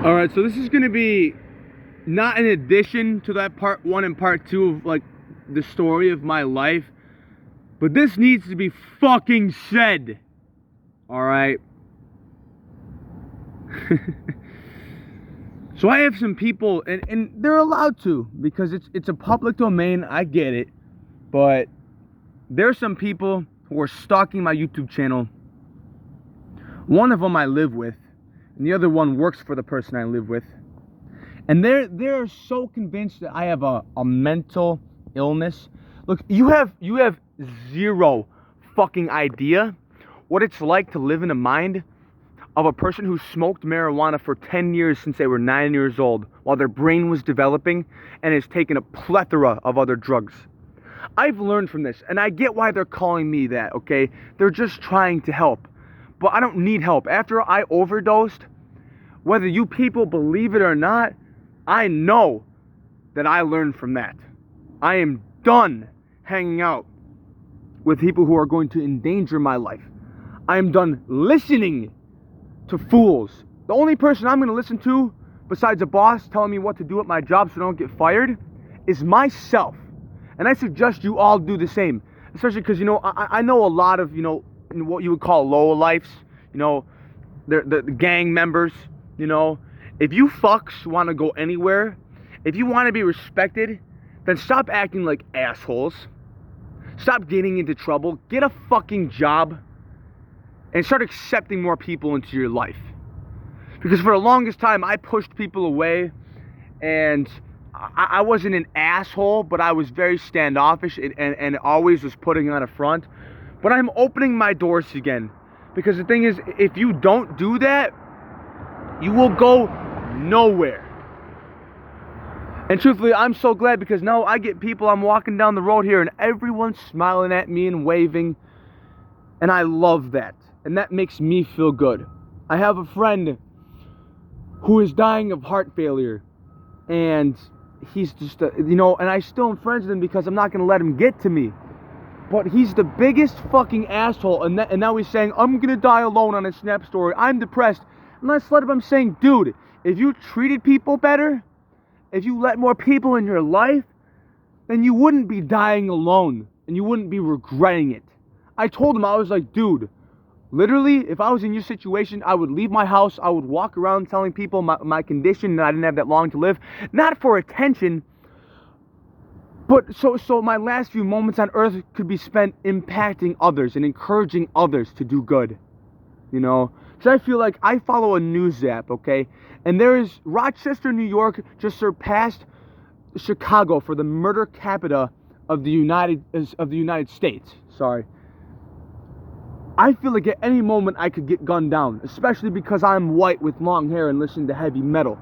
All right, so this is gonna be not an addition to that part one and part two of like the story of my life, but this needs to be fucking said. All right. So I have some people, and they're allowed to because it's a public domain. I get it, but there's some people who are stalking my YouTube channel. One of them I live with, and the other one works for the person I live with. And they're so convinced that I have a mental illness. Look, you have zero fucking idea what it's like to live in a mind of a person who smoked marijuana for 10 years since they were 9 years old while their brain was developing and has taken a plethora of other drugs. I've learned from this, and I get why they're calling me that, okay? They're just trying to help. But I don't need help. After I overdosed, whether you people believe it or not, I know that I learned from that. I am done hanging out with people who are going to endanger my life. I am done listening to fools. The only person I'm going to listen to, besides a boss telling me what to do at my job so I don't get fired, is myself. And I suggest you all do the same. Especially because, you know, I know a lot of, you know, what you would call lowlifes, you know, the gang members, you know. If you fucks want to go anywhere, if you want to be respected, then stop acting like assholes. Stop getting into trouble. Get a fucking job. And start accepting more people into your life. Because for the longest time, I pushed people away. And I wasn't an asshole, but I was very standoffish and always was putting on a front. But I'm opening my doors again. Because the thing is, if you don't do that, you will go nowhere. And truthfully, I'm so glad because now I get people, I'm walking down the road here and everyone's smiling at me and waving. And I love that. And that makes me feel good. I have a friend who is dying of heart failure. And he's just, you know, and I still am friends with him because I'm not going to let him get to me. But he's the biggest fucking asshole. And now he's saying, I'm going to die alone on a Snap story. I'm depressed. And I let him, I'm saying, dude, if you treated people better, if you let more people in your life, then you wouldn't be dying alone. And you wouldn't be regretting it. I told him, I was like, dude, literally, if I was in your situation, I would leave my house. I would walk around telling people my condition, that I didn't have that long to live. Not for attention, but so my last few moments on earth could be spent impacting others and encouraging others to do good. You know? Because I feel like I follow a news app, okay? And there is Rochester, New York just surpassed Chicago for the murder capita of the United States. Sorry. I feel like at any moment I could get gunned down, especially because I'm white with long hair and listen to heavy metal.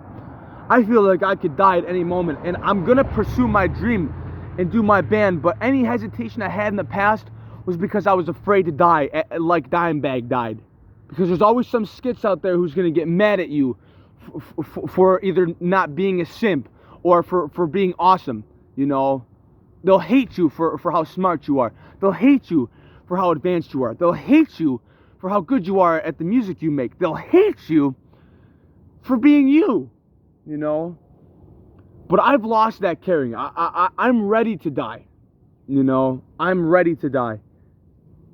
I feel like I could die at any moment, and I'm gonna pursue my dream and do my band, but any hesitation I had in the past was because I was afraid to die, like Dimebag died. Because there's always some skits out there who's gonna get mad at you for either not being a simp or for being awesome, you know. They'll hate you for how smart you are. They'll hate you for how advanced you are. They'll hate you for how good you are at the music you make. They'll hate you for being you, you know. But I've lost that caring. I'm ready to die, you know. I'm ready to die.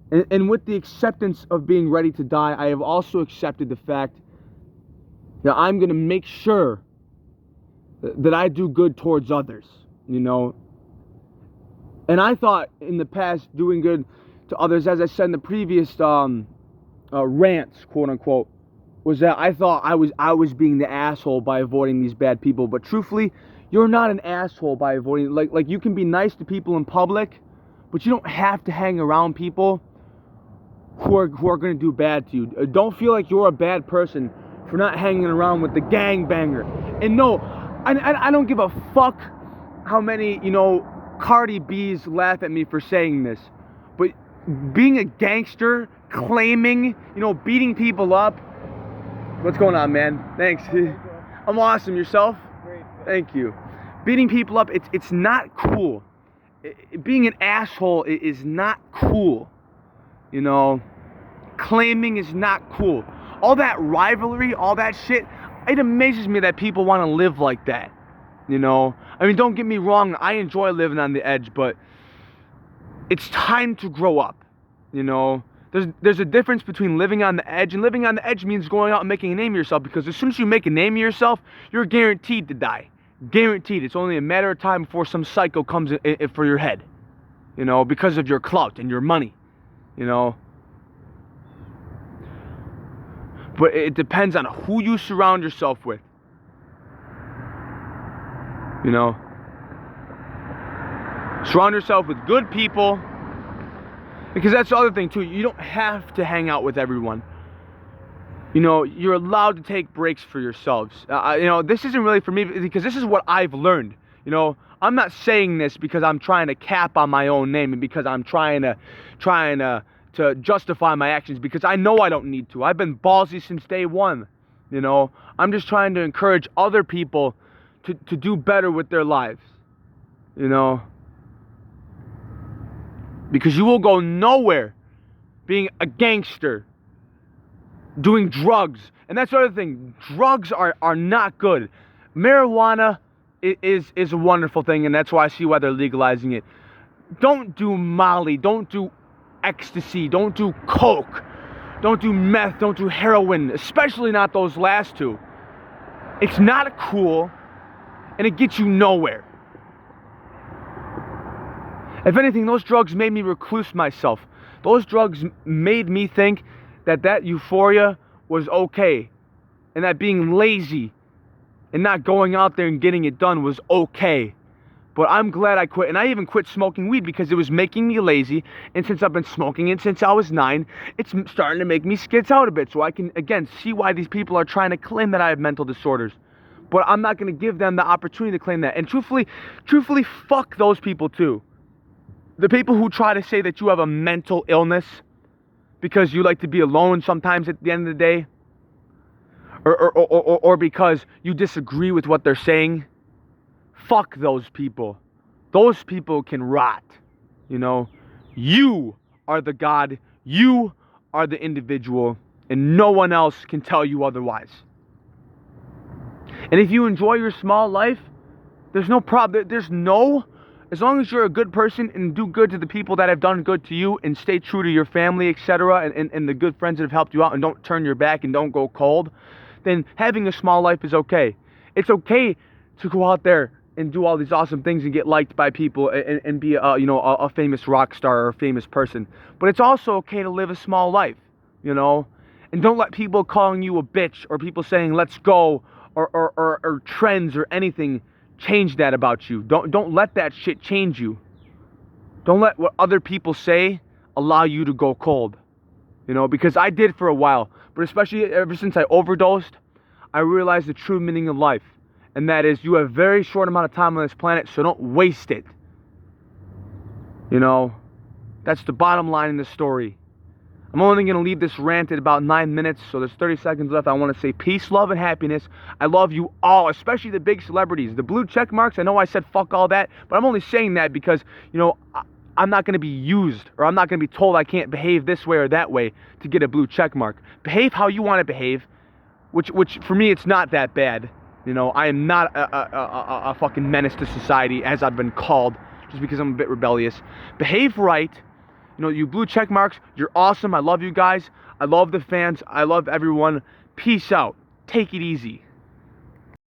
And with the acceptance of being ready to die, I have also accepted the fact that I'm going to make sure that I do good towards others, you know. And I thought in the past doing good to others, as I said in the previous rants, quote unquote, was that I thought I was being the asshole by avoiding these bad people. But truthfully, you're not an asshole by avoiding, like you can be nice to people in public, but you don't have to hang around people who are going to do bad to you. Don't feel like you're a bad person for not hanging around with the gangbanger. And no, I don't give a fuck how many, you know, Cardi B's laugh at me for saying this, but being a gangster, claiming, you know, beating people up. What's going on, man? Thanks. I'm awesome. Yourself? Great. Thank you. Beating people up, it's not cool. Being an asshole is not cool. You know, claiming is not cool. All that rivalry, all that shit, It amazes me that people want to live like that. You know, I mean, don't get me wrong, I enjoy living on the edge, but it's time to grow up. You know, there's a difference between living on the edge, and living on the edge means going out and making a name of yourself, because as soon as you make a name of yourself, you're guaranteed to die. Guaranteed. It's only a matter of time before some psycho comes in for your head, you know, because of your clout and your money, you know. But it depends on who you surround yourself with, you know. Surround yourself with good people, because that's the other thing too. You don't have to hang out with everyone. You know, you're allowed to take breaks for yourselves. You know, this isn't really for me, because this is what I've learned. You know, I'm not saying this because I'm trying to cap on my own name and because I'm trying to justify my actions, because I know I don't need to. I've been ballsy since day one. You know, I'm just trying to encourage other people to do better with their lives. You know, because you will go nowhere being a gangster, doing drugs. And that's the other thing. Drugs are not good. Marijuana is a wonderful thing, and that's why I see why they're legalizing it. Don't do Molly. Don't do ecstasy. Don't do coke. Don't do meth. Don't do heroin. Especially not those last two. It's not cool, and it gets you nowhere. If anything, those drugs made me recluse myself. Those drugs made me think that euphoria was okay, and that being lazy and not going out there and getting it done was okay. But I'm glad I quit, and I even quit smoking weed because it was making me lazy, and since I've been smoking it since I was 9, it's starting to make me skits out a bit, so I can, again, see why these people are trying to claim that I have mental disorders. But I'm not going to give them the opportunity to claim that. And truthfully, fuck those people too. The people who try to say that you have a mental illness because you like to be alone sometimes at the end of the day, or because you disagree with what they're saying, fuck those people. Those people can rot, you know. You are the God, you are the individual, and no one else can tell you otherwise. And if you enjoy your small life, there's no problem. As long as you're a good person and do good to the people that have done good to you and stay true to your family, etc., and the good friends that have helped you out, and don't turn your back and don't go cold, then having a small life is okay. It's okay to go out there and do all these awesome things and get liked by people and be a famous rock star or a famous person. But it's also okay to live a small life, you know? And don't let people calling you a bitch or people saying let's go or trends or anything change that about you. Don't let that shit change you. Don't let what other people say allow you to go cold. You know, because I did for a while, but especially ever since I overdosed, I realized the true meaning of life. And that is, you have a very short amount of time on this planet, so don't waste it. You know, that's the bottom line in the story. I'm only going to leave this rant at about 9 minutes, so there's 30 seconds left. I want to say peace, love, and happiness. I love you all, especially the big celebrities. The blue check marks, I know I said fuck all that, but I'm only saying that because, you know, I'm not going to be used, or I'm not going to be told I can't behave this way or that way to get a blue check mark. Behave how you want to behave, which for me, it's not that bad. You know, I am not a fucking menace to society, as I've been called, just because I'm a bit rebellious. Behave right. You know, you blue check marks, you're awesome. I love you guys. I love the fans. I love everyone. Peace out. Take it easy.